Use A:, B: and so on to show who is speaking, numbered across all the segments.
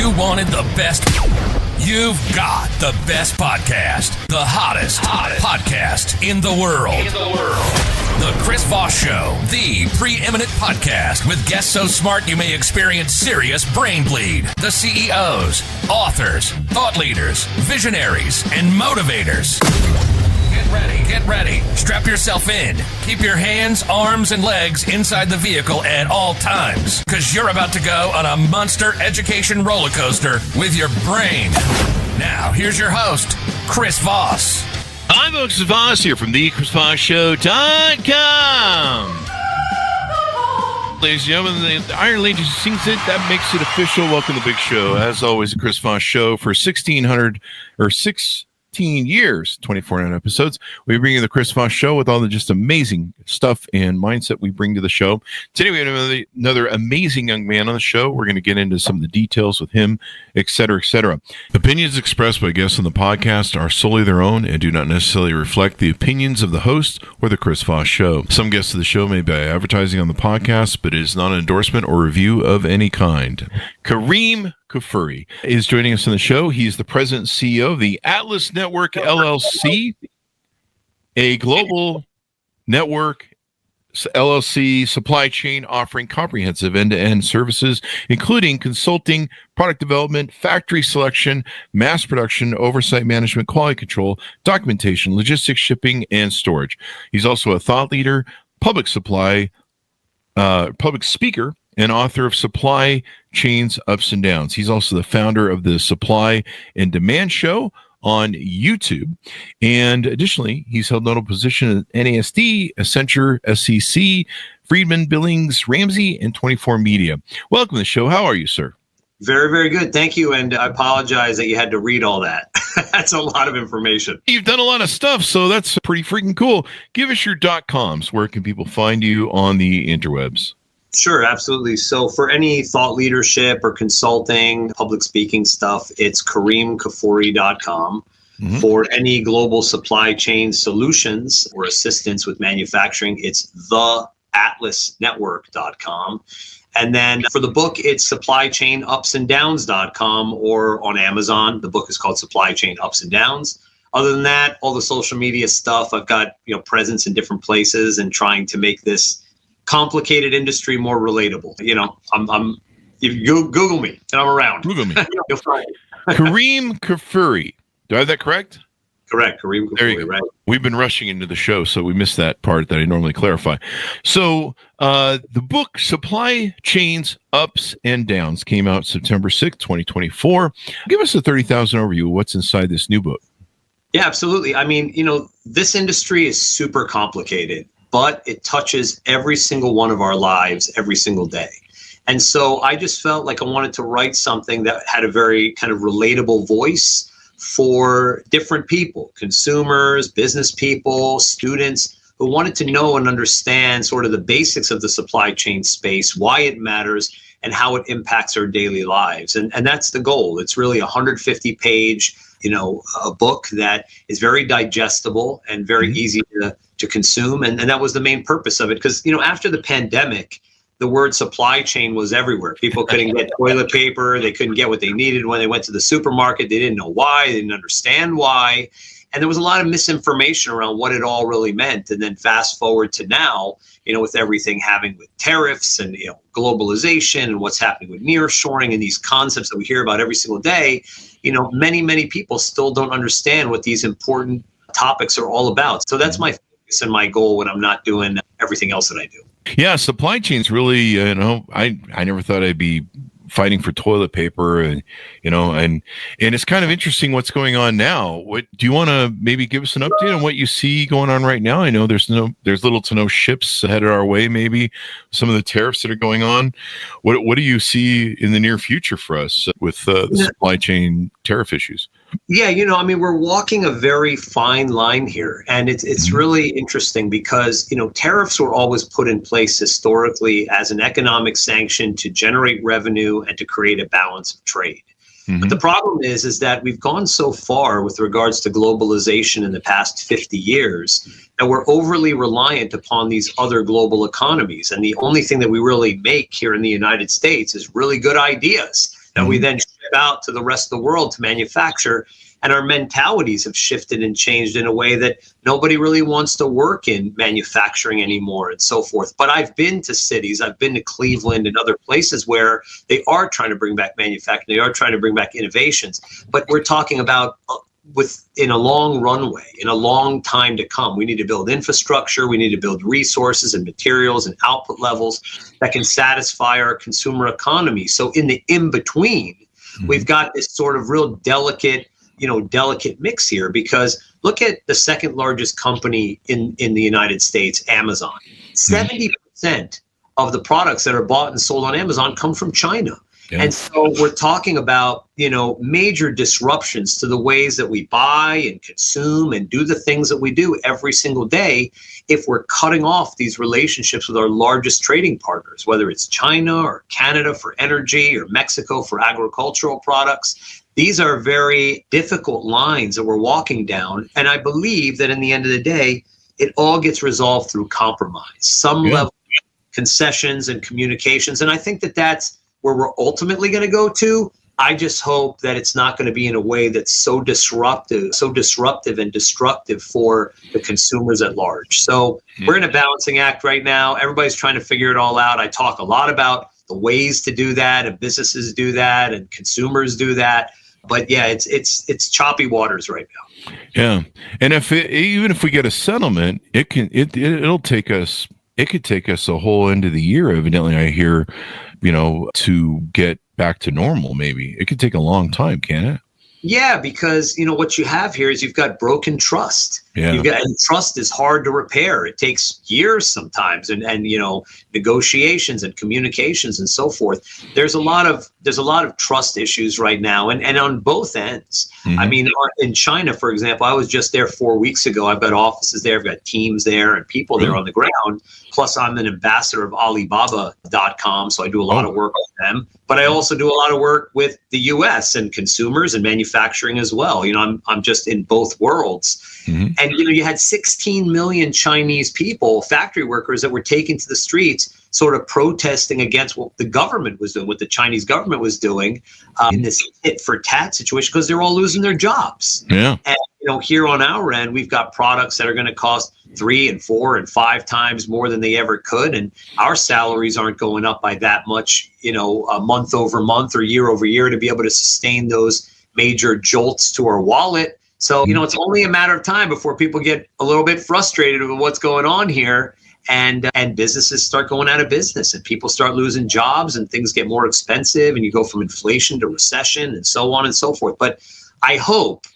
A: you wanted the best, you've got the best podcast, the hottest podcast in the world. The Chris Voss Show, the preeminent podcast with guests so smart you may experience serious brain bleed. The CEOs, authors, thought leaders, visionaries, and motivators. Get ready. Strap yourself in. Keep your hands, arms, and legs inside the vehicle at all times, because you're about to go on a monster education roller coaster with your brain. Now, here's your host, Chris Voss.
B: I'm Chris Voss here from thechrisvossshow.com. Ladies and gentlemen, the Iron Lady sings it. That makes it official. Welcome to the big show. As always, the Chris Voss Show for 16 years, 24 episodes. We bring you the Chris Voss Show with all the just amazing stuff and mindset we bring to the show. Today we have another amazing young man on the show. We're going to get into some of the details with him, et cetera, et cetera. Opinions expressed by guests on the podcast are solely their own and do not necessarily reflect the opinions of the host or the Chris Voss Show. Some guests of the show may be advertising on the podcast, but it is not an endorsement or review of any kind. Kerim Kfuri is joining us on the show. He's the president and CEO of the Atlas Network LLC, a global network LLC supply chain offering comprehensive end-to-end services, including consulting, product development, factory selection, mass production, oversight management, quality control, documentation, logistics, shipping, and storage. He's also a thought leader, public speaker, and author of Supply Chain's Ups and Downs. He's also the founder of the Supply and Demand Show on YouTube. And additionally, he's held notable positions at NASD, Accenture, SCC, Friedman, Billings, Ramsey, and 24 Media. Welcome to the show. How are you, sir?
C: Very, very good. Thank you. And I apologize that you had to read all that. That's a lot of information.
B: You've done a lot of stuff, so that's pretty freaking cool. Give us your .coms. Where can people find you on the interwebs?
C: Sure, absolutely. So for any thought leadership or consulting, public speaking stuff, it's KerimKfuri.com. Mm-hmm. For any global supply chain solutions or assistance with manufacturing, it's theatlasnetwork.com. And then for the book, it's supplychainupsanddowns.com or on Amazon. The book is called Supply Chain Ups and Downs. Other than that, all the social media stuff, I've got presence in different places and trying to make this complicated industry more relatable. If you Google me and I'm around.
B: Google me.
C: You'll find me.
B: Kerim Kfuri. Do I have that correct?
C: Correct. Kerim Kfuri,
B: there you go.
C: Right.
B: We've been rushing into the show, so we missed that part that I normally clarify. So the book Supply Chain's Ups and Downs came out September 6th, 2024. Give us a 30,000 overview of what's inside this new book.
C: Yeah, absolutely. I mean, this industry is super complicated, but it touches every single one of our lives every single day. And so I just felt like I wanted to write something that had a very kind of relatable voice for different people, consumers, business people, students who wanted to know and understand sort of the basics of the supply chain space, why it matters, and how it impacts our daily lives. And that's the goal. It's really a 150-page, a book that is very digestible and very easy to consume. And that was the main purpose of it. Because, after the pandemic, the word supply chain was everywhere. People couldn't get toilet paper. They couldn't get what they needed when they went to the supermarket. They didn't know why. They didn't understand why. And there was a lot of misinformation around what it all really meant. And then fast forward to now, with everything having with tariffs and, globalization and what's happening with nearshoring and these concepts that we hear about every single day, many, many people still don't understand what these important topics are all about. So that's my focus and my goal when I'm not doing everything else that I do.
B: Yeah, supply chain's really, I never thought I'd be fighting for toilet paper and it's kind of interesting what's going on now. What do you want to maybe give us an update on what you see going on right now? I know there's little to no ships headed our way, maybe some of the tariffs that are going on. What do you see in the near future for us with the supply chain tariff issues?
C: Yeah, we're walking a very fine line here. And it's really interesting because, tariffs were always put in place historically as an economic sanction to generate revenue and to create a balance of trade. Mm-hmm. But the problem is that we've gone so far with regards to globalization in the past 50 years that we're overly reliant upon these other global economies. And the only thing that we really make here in the United States is really good ideas that we then out to the rest of the world to manufacture. And our mentalities have shifted and changed in a way that nobody really wants to work in manufacturing anymore and so forth. But I've been to cities, I've been to Cleveland and other places where they are trying to bring back manufacturing, they are trying to bring back innovations. But we're talking about in a long runway, in a long time to come. We need to build infrastructure, we need to build resources and materials and output levels that can satisfy our consumer economy. So in the in-between, we've got this sort of real delicate mix here, because look at the second largest company in the United States, Amazon. 70% of the products that are bought and sold on Amazon come from China. Yeah. And so we're talking about, major disruptions to the ways that we buy and consume and do the things that we do every single day if we're cutting off these relationships with our largest trading partners, whether it's China or Canada for energy or Mexico for agricultural products. These are very difficult lines that we're walking down. And I believe that in the end of the day, it all gets resolved through compromise, some level of concessions and communications. And I think that that's where we're ultimately going to go to. I just hope that it's not going to be in a way that's so disruptive and destructive for the consumers at large. So we're in a balancing act right now. Everybody's trying to figure it all out. I talk a lot about the ways to do that, and businesses do that, and consumers do that. But yeah, it's choppy waters right now.
B: Yeah, and even if we get a settlement, it could take us a whole end of the year. Evidently, I hear, to get back to normal. Maybe it could take a long time, can it?
C: Yeah, because what you have here is you've got broken trust. Yeah. And trust is hard to repair. It takes years sometimes, and negotiations and communications and so forth. There's a lot of trust issues right now, and on both ends. Mm-hmm. I mean, in China, for example, I was just there 4 weeks ago. I've got offices there, I've got teams there, and people there on the ground. Plus, I'm an ambassador of Alibaba.com, so I do a lot of work with them. But I also do a lot of work with the U.S. and consumers and manufacturing as well. I'm just in both worlds. Mm-hmm. And you had 16 million Chinese people, factory workers, that were taken to the streets, sort of protesting against what the government was doing, what the Chinese government was doing in this tit for tat situation, because they're all losing their jobs. Yeah. And here on our end, we've got products that are going to cost 3 and 4 and 5 times more than they ever could, and our salaries aren't going up by that much, month over month or year over year, to be able to sustain those major jolts to our wallet. So, it's only a matter of time before people get a little bit frustrated with what's going on here, and businesses start going out of business, and people start losing jobs, and things get more expensive, and you go from inflation to recession and so on and so forth. But I hope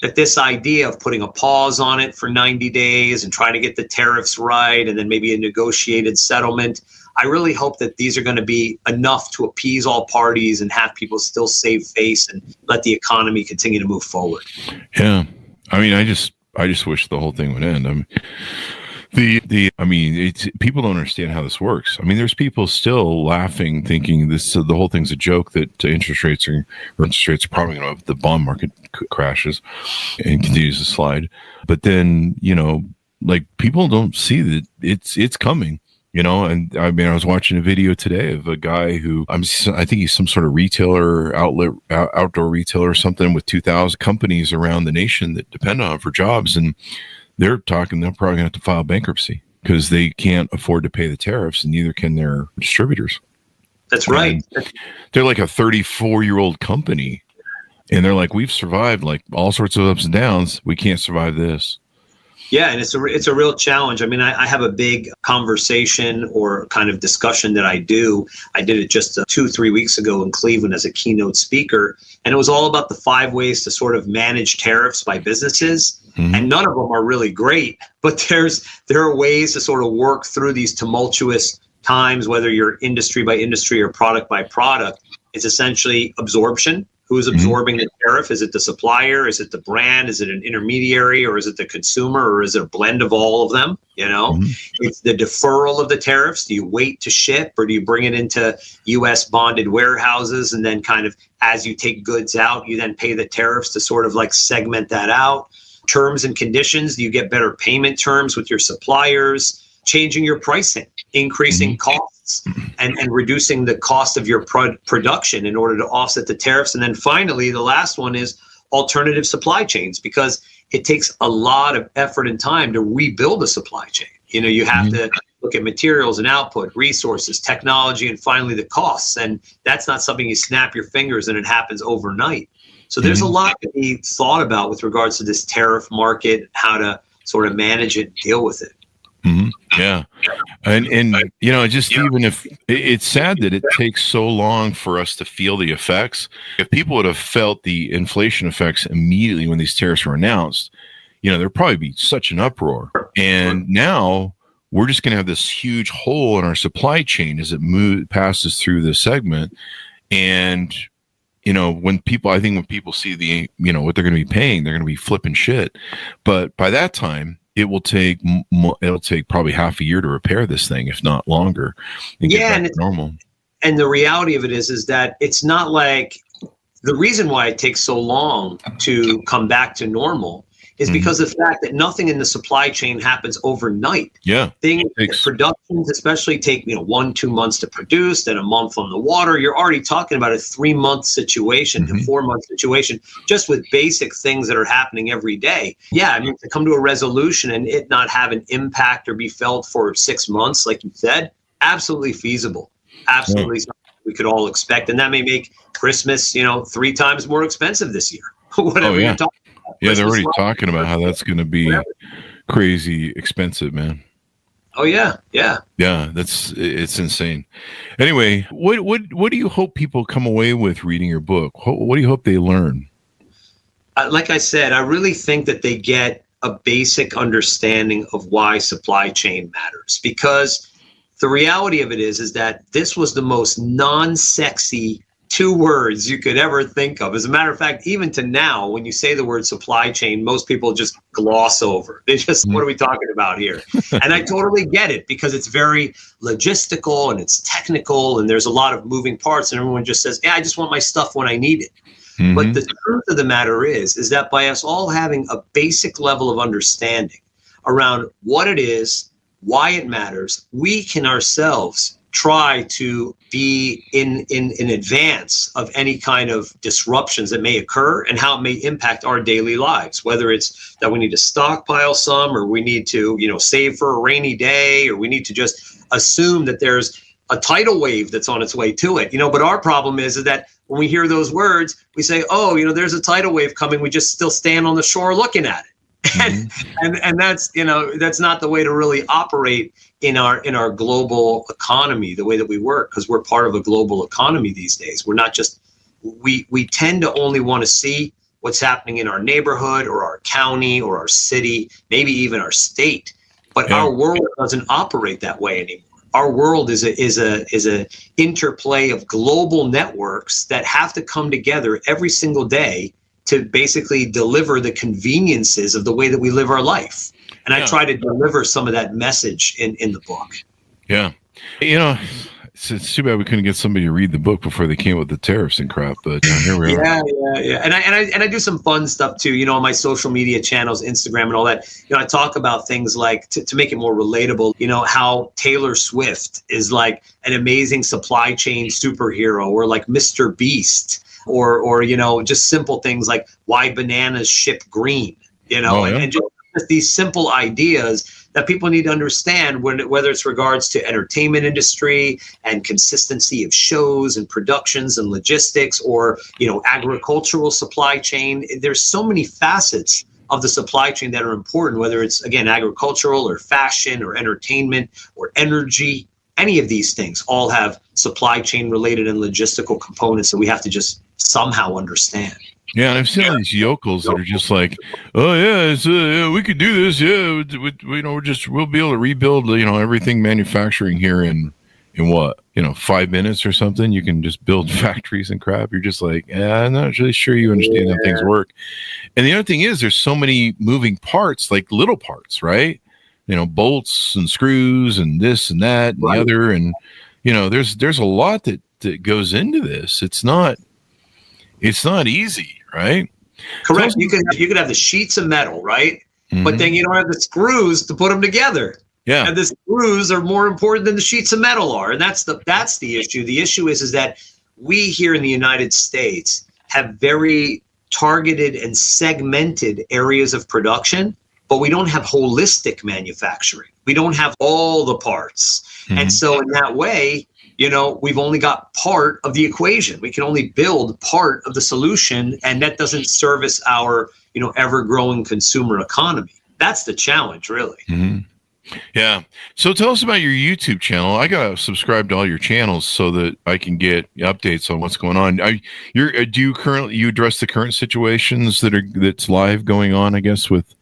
C: that this idea of putting a pause on it for 90 days and trying to get the tariffs right, and then maybe a negotiated settlement, I really hope that these are going to be enough to appease all parties and have people still save face and let the economy continue to move forward.
B: Yeah. I mean, I just wish the whole thing would end. People don't understand how this works. I mean, there's people still laughing, thinking the whole thing's a joke, that interest rates are probably going to, the bond market crashes and continues to slide. But then, people don't see that it's coming. And I mean, I was watching a video today of a guy who I think he's some sort of retailer outdoor retailer or something, with 2,000 companies around the nation that depend on him for jobs. And they're probably going to have to file bankruptcy because they can't afford to pay the tariffs, and neither can their distributors.
C: That's right.
B: And they're like a 34-year-old company, and they're like, we've survived like all sorts of ups and downs. We can't survive this.
C: Yeah, and it's a real challenge. I mean, I have a big conversation or kind of discussion that I do. I did it just 2-3 weeks ago in Cleveland as a keynote speaker, and it was all about the 5 ways to sort of manage tariffs by businesses. Mm-hmm. And none of them are really great, but there are ways to sort of work through these tumultuous times, whether you're industry by industry or product by product. It's essentially absorption. Who's absorbing the tariff? Is it the supplier? Is it the brand? Is it an intermediary? Or is it the consumer? Or is it a blend of all of them? It's the deferral of the tariffs. Do you wait to ship, or do you bring it into U.S. bonded warehouses, and then kind of as you take goods out, you then pay the tariffs to sort of like segment that out? Terms and conditions. Do you get better payment terms with your suppliers? Changing your pricing. increasing costs and reducing the cost of your production in order to offset the tariffs. And then finally, the last one is alternative supply chains, because it takes a lot of effort and time to rebuild a supply chain. You have to look at materials and output, resources, technology, and finally the costs. And that's not something you snap your fingers and it happens overnight. So there's a lot to be thought about with regards to this tariff market, how to sort of manage it, deal with it.
B: Yeah. And just even if it's sad that it takes so long for us to feel the effects, if people would have felt the inflation effects immediately when these tariffs were announced, there'd probably be such an uproar. And now we're just going to have this huge hole in our supply chain as it passes through this segment. And, when people see the, what they're going to be paying, they're going to be flipping shit. But by that time, it'll take probably half a year to repair this thing, if not longer. And get back to normal.
C: And the reality of it is that it's not like the reason why it takes so long to come back to normal is because of the fact that nothing in the supply chain happens overnight.
B: Yeah.
C: Productions especially take 1-2 months to produce, then a month on the water. You're already talking about a 3-month situation to 4-month situation just with basic things that are happening every day. Yeah, I mean, to come to a resolution and it not have an impact or be felt for 6 months, like you said, absolutely feasible. Absolutely something we could all expect. And that may make Christmas, 3 times more expensive this year. Whatever you're talking about.
B: Yeah, they're already talking about how that's going to be crazy expensive, man.
C: Oh yeah.
B: Yeah, it's insane. Anyway, what do you hope people come away with reading your book? What do you hope they learn?
C: Like I said, I really think that they get a basic understanding of why supply chain matters, because the reality of it is that this was the most non-sexy 2 words you could ever think of. As a matter of fact, even to now, when you say the word supply chain, most people just gloss over. They just, what are we talking about here? And I totally get it, because it's very logistical and it's technical and there's a lot of moving parts and everyone just says, yeah, I just want my stuff when I need it. But the truth of the matter is that by us all having a basic level of understanding around what it is, why it matters, we can ourselves try to be in advance of any kind of disruptions that may occur and how it may impact our daily lives, whether it's that we need to stockpile some, or we need to, save for a rainy day, or we need to just assume that there's a tidal wave that's on its way to it. But our problem is that when we hear those words, we say, oh, there's a tidal wave coming. We just still stand on the shore looking at it. And that's, that's not the way to really operate in our global economy, the way that we work, because we're part of a global economy these days. We're not just, we tend to only want to see what's happening in our neighborhood or our county or our city, maybe even our state. But our world doesn't operate that way anymore. Our world is a interplay of global networks that have to come together every single day to basically deliver the conveniences of the way that we live our life. And I try to deliver some of that message in the book.
B: Yeah. It's too bad we couldn't get somebody to read the book before they came with the tariffs and crap, but here we are.
C: Yeah. And I do some fun stuff too, on my social media channels, Instagram and all that. I talk about things like, to make it more relatable, how Taylor Swift is like an amazing supply chain superhero, or like Mr. Beast, or just simple things like why bananas ship green, and just these simple ideas that people need to understand, whether it's regards to entertainment industry and consistency of shows and productions and logistics, or agricultural supply chain. There's so many facets of the supply chain that are important, whether it's, again, agricultural or fashion or entertainment or energy. Any of these things all have supply chain related and logistical components that we have to just somehow understand.
B: Yeah, and I've seen all these yokels that are just like, oh yeah, we could do this. Yeah, we'll be able to rebuild, everything manufacturing here in what, 5 minutes or something. You can just build factories and crap. You're just like, I'm not really sure you understand how things work. And the other thing is, there's so many moving parts, like little parts, right? Bolts and screws and this and that and the other, and there's a lot that goes into this. It's not easy, right?
C: Correct. You could have the sheets of metal, right? But then you don't have the screws to put them together.
B: Yeah.
C: And the screws are more important than the sheets of metal are. And that's the issue. The issue is that we here in the United States have very targeted and segmented areas of production, but we don't have holistic manufacturing. We don't have all the parts. Mm-hmm. And so in that way, we've only got part of the equation. We can only build part of the solution, and that doesn't service our, ever-growing consumer economy. That's the challenge, really.
B: Mm-hmm. Yeah. So tell us about your YouTube channel. I got to subscribe to all your channels so that I can get updates on what's going on. Do you address the current situations that's live going on, I guess, with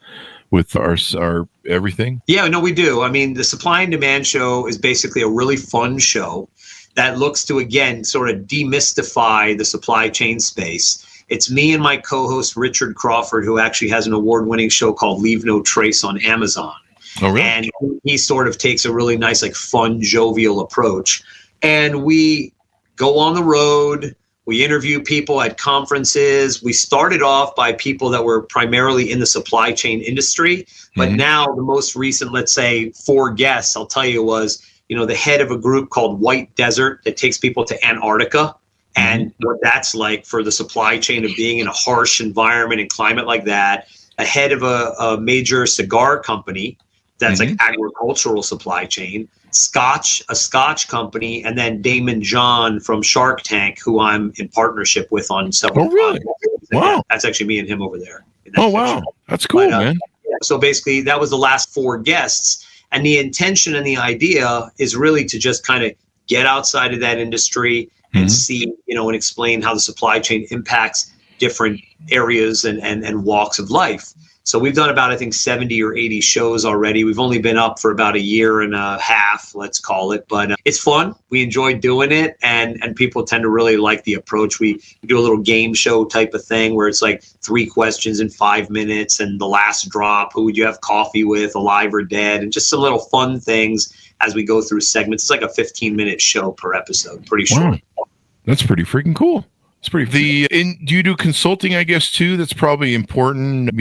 B: our everything?
C: Yeah, no, we do. I mean, the Supply and Demand show is basically a really fun show that looks to, again, sort of demystify the supply chain space. It's me and my co-host, Richard Crawford, who actually has an award-winning show called Leave No Trace on Amazon.
B: Oh, really?
C: And he sort of takes a really nice, fun, jovial approach. And we go on the road. We interview people at conferences. We started off by people that were primarily in the supply chain industry. But now the most recent, let's say, 4 guests, I'll tell you, was, the head of a group called White Desert that takes people to Antarctica and what that's like for the supply chain of being in a harsh environment and climate like that. A head of a major cigar company that's like agricultural supply chain, a Scotch company, and then Damon John from Shark Tank, who I'm in partnership with on several projects.
B: Wow.
C: Yeah, that's actually me and him over there.
B: Oh, wow. That's cool, man.
C: Yeah, so basically, that was the last 4 guests. And the intention and the idea is really to just kind of get outside of that industry and see, and explain how the supply chain impacts different areas and walks of life. So we've done about, I think, 70 or 80 shows already. We've only been up for about a year and a half, let's call it. But it's fun. We enjoy doing it. And people tend to really like the approach. We do a little game show type of thing where it's like 3 questions in 5 minutes and the last drop. Who would you have coffee with, alive or dead? And just some little fun things as we go through segments. It's like a 15-minute show per episode. Pretty short.
B: Wow. That's pretty freaking cool. Do you do consulting, I guess, too? That's probably important,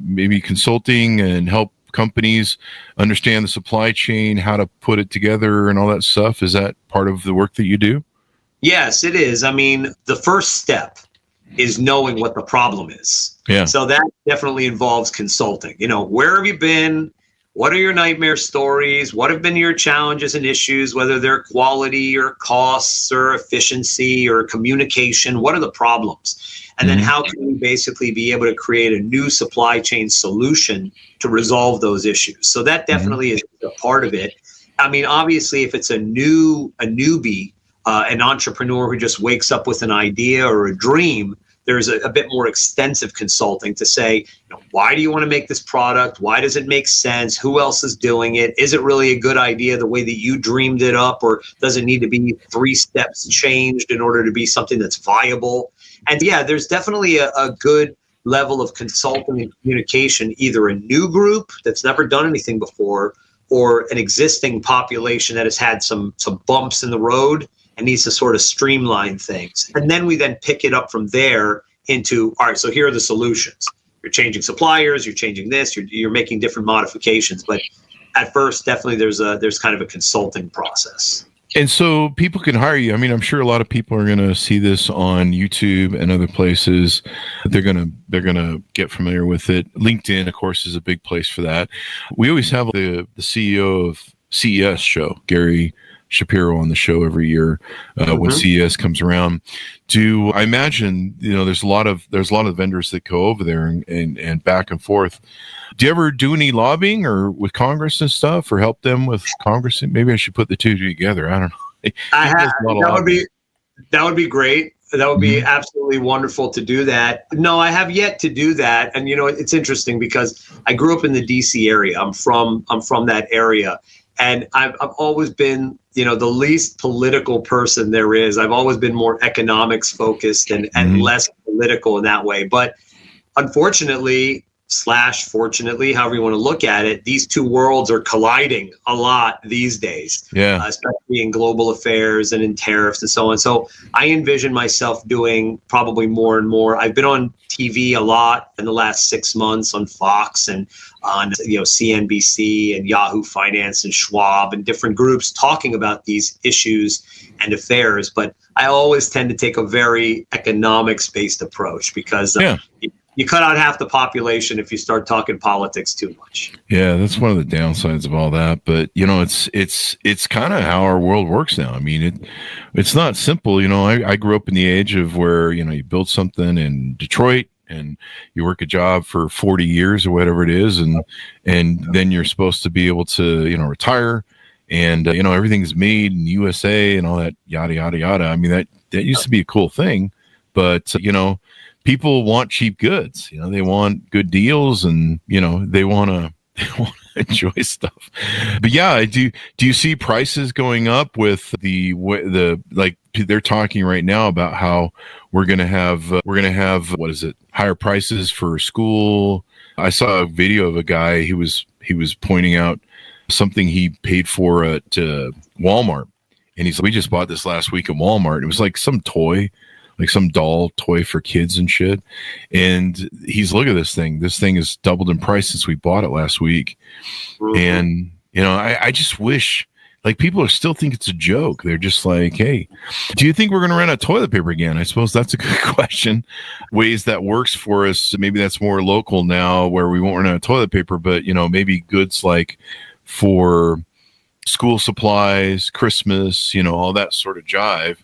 B: maybe consulting and help companies understand the supply chain, how to put it together and all that stuff. Is that part of the work that you do?
C: Yes, it is. I mean, the first step is knowing what the problem is.
B: Yeah.
C: So that definitely involves consulting. Where have you been? What are your nightmare stories? What have been your challenges and issues, whether they're quality or costs or efficiency or communication? What are the problems? And then how can we basically be able to create a new supply chain solution to resolve those issues? So that definitely is a part of it. I mean, obviously, if it's a newbie, an entrepreneur who just wakes up with an idea or a dream, there's a bit more extensive consulting to say, why do you want to make this product? Why does it make sense? Who else is doing it? Is it really a good idea the way that you dreamed it up? Or does it need to be 3 steps changed in order to be something that's viable? And yeah, there's definitely a good level of consulting and communication, either a new group that's never done anything before or an existing population that has had some bumps in the road and needs to sort of streamline things. And then we then pick it up from there into, all right, so here are the solutions. You're changing suppliers, you're changing this, you're making different modifications. But at first, definitely there's kind of a consulting process.
B: And so people can hire you. I mean, I'm sure a lot of people are going to see this on YouTube and other places. They're going to get familiar with it. LinkedIn, of course, is a big place for that. We always have the CEO of CES show, Gary Shapiro, on the show every year when CES comes around. I imagine there's a lot of vendors that go over there and back and forth. Do you ever do any lobbying or with Congress and stuff, or help them with Congress? Maybe I should put the two together. I don't know.
C: That would be great. That would be absolutely wonderful to do that. No, I have yet to do that. And it's interesting because I grew up in the DC area. I'm from that area. And I've always been, the least political person there is. I've always been more economics focused and less political in that way. But unfortunately, / fortunately, however you want to look at it, these two worlds are colliding a lot these days, especially in global affairs and in tariffs and so on. So I envision myself doing probably more and more. I've been on TV a lot in the last 6 months on Fox and on CNBC and Yahoo Finance and Schwab and different groups talking about these issues and affairs. But I always tend to take a very economics-based approach because you cut out half the population if you start talking politics too much.
B: Yeah, that's one of the downsides of all that. But it's kind of how our world works now. I mean, it's not simple. I grew up in the age of where you build something in Detroit and you work a job for 40 years or whatever it is, and then you're supposed to be able to retire, and everything's made in the USA and all that yada yada yada. I mean, that used to be a cool thing, but people want cheap goods. They want good deals, and they want to enjoy stuff. But yeah, do you see prices going up with the like they're talking right now about how we're gonna have what is it, higher prices for school? I saw a video of a guy. He was pointing out something he paid for at Walmart, and he's like, we just bought this last week at Walmart. It was like some toy, like some doll toy for kids and shit. And he's, look at this thing. This thing has doubled in price since we bought it last week. And, I just wish, like, people still think it's a joke. They're just like, hey, do you think we're going to run out of toilet paper again? I suppose that's a good question. Ways that works for us. Maybe that's more local now where we won't run out of toilet paper, but, maybe goods like for school supplies, Christmas, all that sort of jive.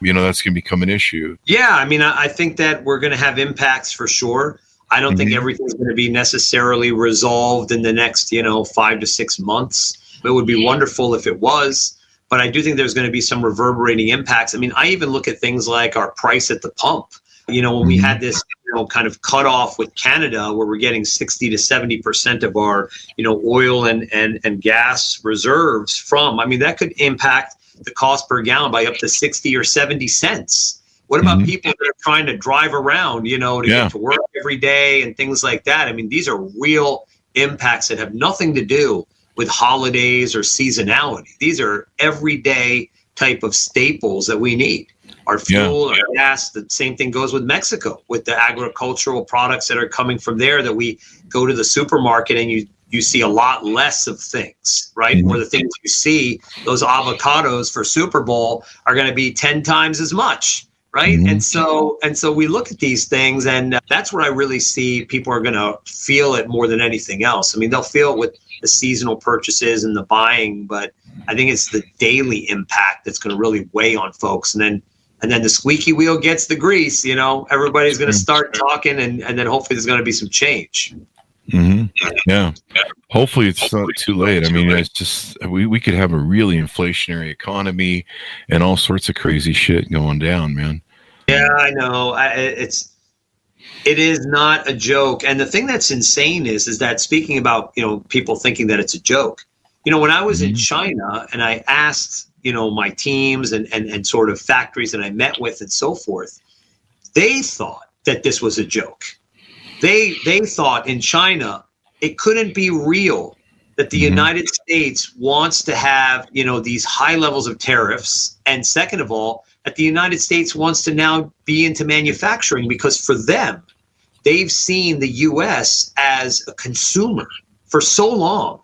B: That's going to become an issue. Yeah,
C: I mean, I think that we're going to have impacts for sure. I don't think everything's going to be necessarily resolved in the next, 5 to 6 months. It would be wonderful if it was, but I do think there's going to be some reverberating impacts. I mean, I even look at things like our price at the pump. When we had this, kind of cutoff with Canada, where we're getting 60 to 70% of our, oil and gas reserves from. I mean, that could impact the cost per gallon by up to 60 or 70 cents. What about people that are trying to drive around, to get to work every day and things like that? I mean, these are real impacts that have nothing to do with holidays or seasonality. These are everyday type of staples that we need. Our fuel, our gas, the same thing goes with Mexico, with the agricultural products that are coming from there that we go to the supermarket and you see a lot less of things, right? Or the things you see, those avocados for Super Bowl are going to be 10 times as much, right? And so we look at these things, and that's where I really see people are going to feel it more than anything else. I mean, they'll feel it with the seasonal purchases and the buying, but I think it's the daily impact that's going to really weigh on folks. And then the squeaky wheel gets the grease, everybody's going to start talking, and then hopefully there's going to be some change.
B: Yeah. Hopefully it's not too late. I mean, it's just, we could have a really inflationary economy and all sorts of crazy shit going down, man.
C: Yeah, I know. It is not a joke. And the thing that's insane is that, speaking about, people thinking that it's a joke, when I was in China and I asked, my teams and sort of factories that I met with and so forth, they thought that this was a joke. They thought in China it couldn't be real that the United States wants to have, these high levels of tariffs. And second of all, that the United States wants to now be into manufacturing, because for them, they've seen the U.S. as a consumer for so long.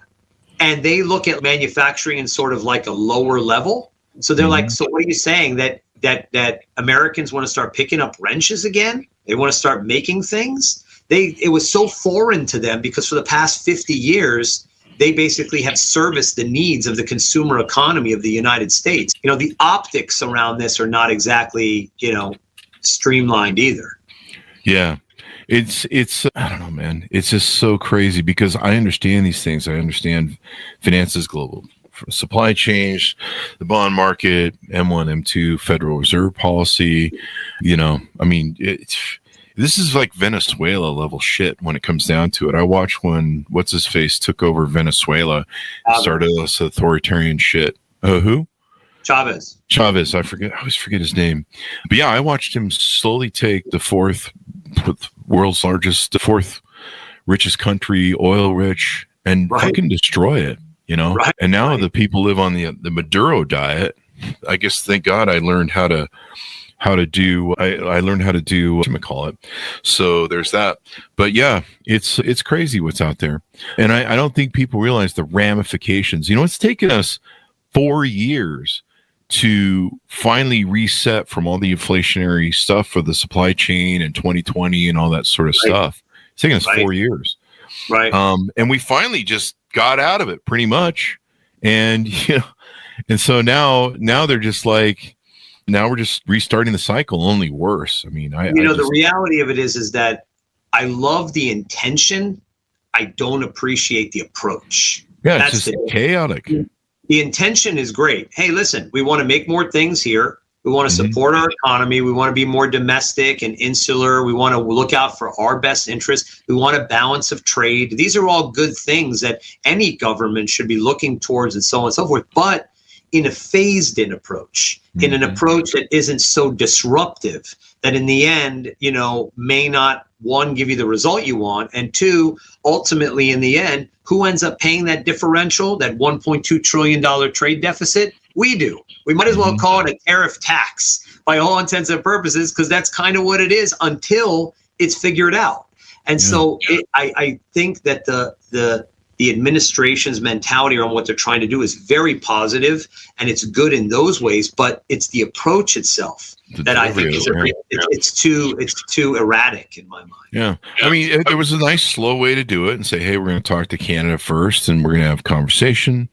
C: And they look at manufacturing in sort of like a lower level. So they're like, so what are you saying, that Americans want to start picking up wrenches again? They want to start making things? It was so foreign to them, because for the past 50 years, they basically have serviced the needs of the consumer economy of the United States. The optics around this are not exactly, streamlined either.
B: Yeah. It's I don't know, man. It's just so crazy, because I understand these things. I understand finances global, supply chains, the bond market, M1, M2, Federal Reserve policy. I mean, this is like Venezuela level shit when it comes down to it. I watched when what's-his-face took over Venezuela, started this authoritarian shit. Who?
C: Chavez.
B: I always forget his name. But yeah, I watched him slowly take the fourth richest country, oil rich, and fucking destroy it, And now the people live on the Maduro diet. I guess, thank God, I learned how to do whatchamacallit. So there's that. But yeah, it's crazy what's out there. And I don't think people realize the ramifications. It's taken us 4 years to finally reset from all the inflationary stuff for the supply chain in 2020 and all that sort of stuff. It's taken us 4 years.
C: Right.
B: And we finally just got out of it pretty much. And, and so now they're just like, now we're just restarting the cycle, only worse. I mean,
C: the reality of it is that I love the intention. I don't appreciate the approach.
B: Yeah, it's just chaotic.
C: The intention is great. Hey, listen, we want to make more things here. We want to support our economy. We want to be more domestic and insular. We want to look out for our best interests. We want a balance of trade. These are all good things that any government should be looking towards, and so on and so forth. But in a phased-in approach, in an approach that isn't so disruptive, that in the end, may not, one, give you the result you want, and two, ultimately, in the end, who ends up paying that differential, that $1.2 trillion trade deficit? We do. We might as well call it a tariff tax by all intents and purposes, because that's kind of what it is until it's figured out. And so I think that the administration's mentality on what they're trying to do is very positive, and it's good in those ways, but it's the approach itself that I think is it's too erratic in my mind.
B: Yeah. I mean, there was a nice slow way to do it and say, hey, we're going to talk to Canada first and we're going to have a conversation,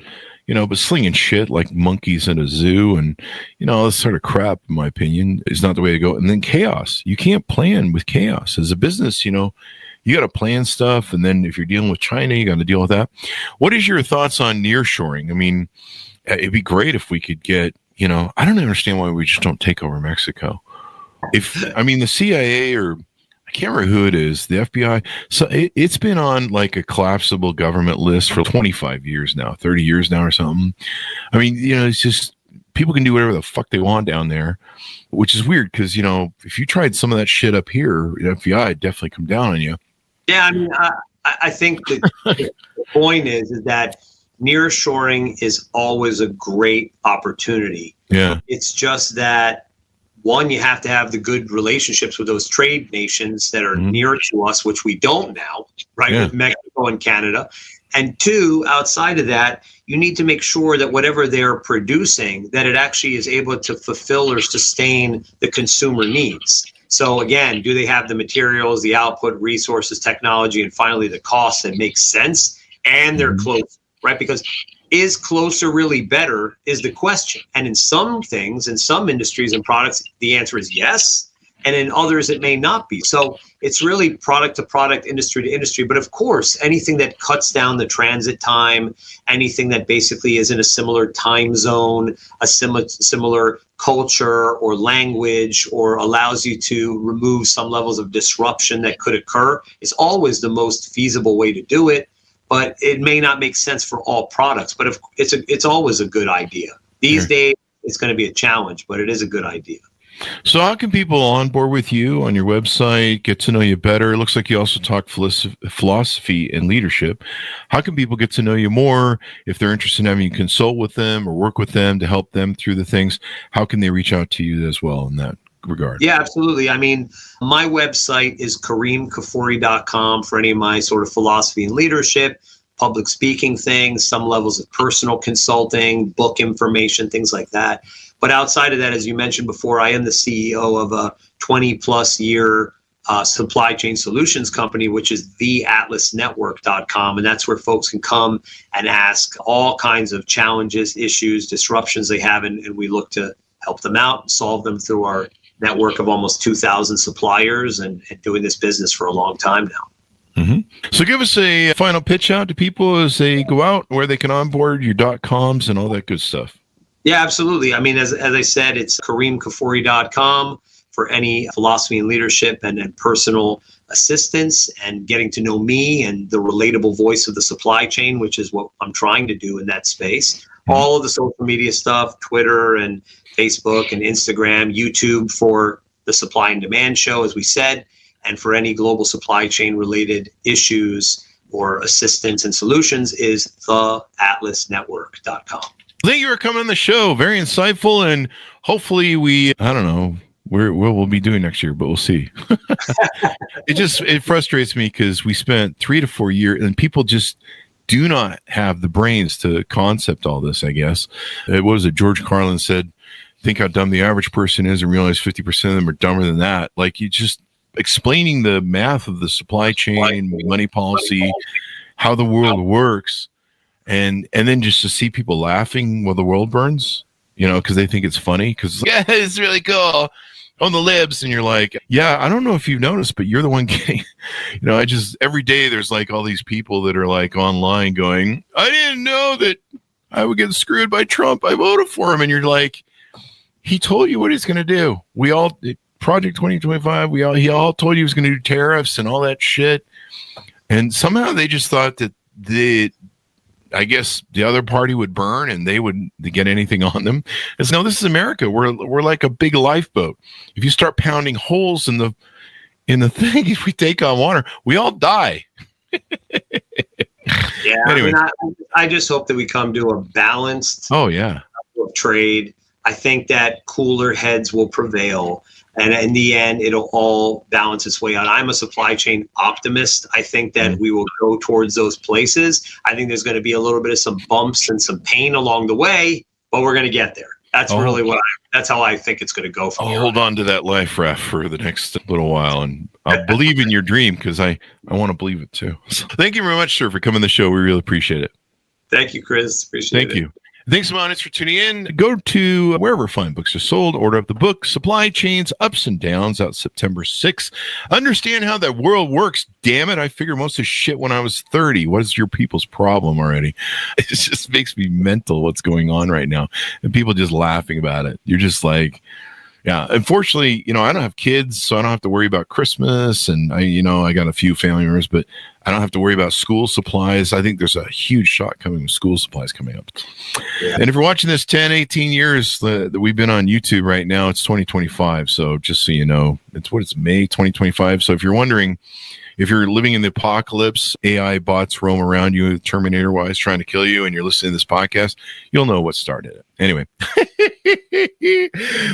B: but slinging shit like monkeys in a zoo and, this sort of crap, in my opinion, is not the way to go. And then chaos. You can't plan with chaos. As a business, you got to plan stuff. And then if you're dealing with China, you got to deal with that. What is your thoughts on nearshoring? I mean, it'd be great if we could get, I don't understand why we just don't take over Mexico. The CIA, or I can't remember who it is, the FBI. So it's been on like a collapsible government list for 25 years now, 30 years now or something. I mean, it's just, people can do whatever the fuck they want down there, which is weird because, if you tried some of that shit up here, the FBI would definitely come down on you.
C: Yeah, I think the point is that nearshoring is always a great opportunity.
B: Yeah.
C: It's just that, one, you have to have the good relationships with those trade nations that are near to us, which we don't now, right? Yeah. With Mexico and Canada. And two, outside of that, you need to make sure that whatever they're producing, that it actually is able to fulfill or sustain the consumer needs. So again, do they have the materials, the output, resources, technology, and finally the cost that makes sense? And they're close, right? Because is closer really better is the question. And in some things, in some industries and products, the answer is yes. And in others, it may not be. So it's really product to product, industry to industry. But of course, anything that cuts down the transit time, anything that basically is in a similar time zone, a similar culture or language, or allows you to remove some levels of disruption that could occur, is always the most feasible way to do it. But it may not make sense for all products. But it's always a good idea. These days, it's going to be a challenge, but it is a good idea.
B: So how can people onboard with you on your website, get to know you better? It looks like you also talk philosophy and leadership. How can people get to know you more? If they're interested in having you consult with them or work with them to help them through the things, how can they reach out to you as well in that regard?
C: Yeah, absolutely. I mean, my website is KerimKfuri.com for any of my sort of philosophy and leadership, public speaking things, some levels of personal consulting, book information, things like that. But outside of that, as you mentioned before, I am the CEO of a 20-plus year supply chain solutions company, which is theatlasnetwork.com. And that's where folks can come and ask all kinds of challenges, issues, disruptions they have. And we look to help them out and solve them through our network of almost 2,000 suppliers and doing this business for a long time now.
B: So give us a final pitch out to people as they go out, where they can onboard your .coms and all that good stuff.
C: Yeah, absolutely. I mean, as I said, it's KerimKfuri.com for any philosophy and leadership and personal assistance and getting to know me and the relatable voice of the supply chain, which is what I'm trying to do in that space. All of the social media stuff, Twitter and Facebook and Instagram, YouTube for the Supply and Demand Show, as we said. and for any global supply chain related issues or assistance and solutions is theatlasnetwork.com.
B: Thank you for coming on the show. Very insightful, and hopefully I don't know what we'll be doing next year, but we'll see. It frustrates me because we spent 3 to 4 years and people just do not have the brains to concept all this, I guess. What was it? George Carlin said, think how dumb the average person is and realize 50% of them are dumber than that. Like, you just explaining the math of the supply chain, money policy, how the world works, and then just to see people laughing while the world burns, because they think it's funny, because yeah, it's really cool on the libs, and you're like, yeah, I don't know if you've noticed, but you're the one getting, every day there's like all these people that are like online going, I didn't know that I would get screwed by Trump. I voted for him. And you're like, he told you what he's going to do. Project 2025, he all told you he was going to do tariffs and all that shit. And somehow they just thought that I guess the other party would burn and they wouldn't get anything on them. It's no, this is America. We're like a big lifeboat. If you start pounding holes in the thing, if we take on water, we all die.
C: Yeah.
B: Anyway.
C: I just hope that we come to a balanced of trade. I think that cooler heads will prevail. And in the end, it'll all balance its way out. I'm a supply chain optimist. I think that we will go towards those places. I think there's going to be a little bit of some bumps and some pain along the way, but we're going to get there. That's really that's how I think it's going to go from here.
B: Hold on to that life raft for the next little while, and I'll believe in your dream because I want to believe it too. So, thank you very much, sir, for coming on the show. We really appreciate it.
C: Thank you, Chris. Appreciate it.
B: Thank you. Thanks so much for tuning in. Go to wherever fine books are sold, order up the book, Supply Chains, Ups and Downs, out September 6th. Understand how the world works. Damn it. I figured most of shit when I was 30. What is your people's problem already? It just makes me mental what's going on right now. And people just laughing about it. You're just like, yeah, unfortunately, I don't have kids, so I don't have to worry about Christmas. And I got a few family members, but I don't have to worry about school supplies. I think there's a huge shock coming with school supplies coming up. Yeah. And if you're watching this 10, 18 years that we've been on YouTube right now, it's 2025. So just so you know, it's May 2025. So if you're wondering, if you're living in the apocalypse, AI bots roam around you, Terminator-wise, trying to kill you, and you're listening to this podcast, you'll know what started it. Anyway,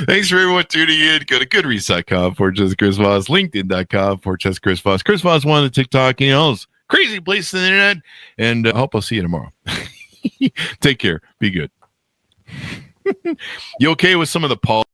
B: thanks for everyone tuning in. Go to goodreads.com for Chris Voss, LinkedIn.com for Chris Voss. Chris Voss, one of the TikTok, those crazy places on the internet. And I hope I'll see you tomorrow. Take care. Be good. You okay with some of the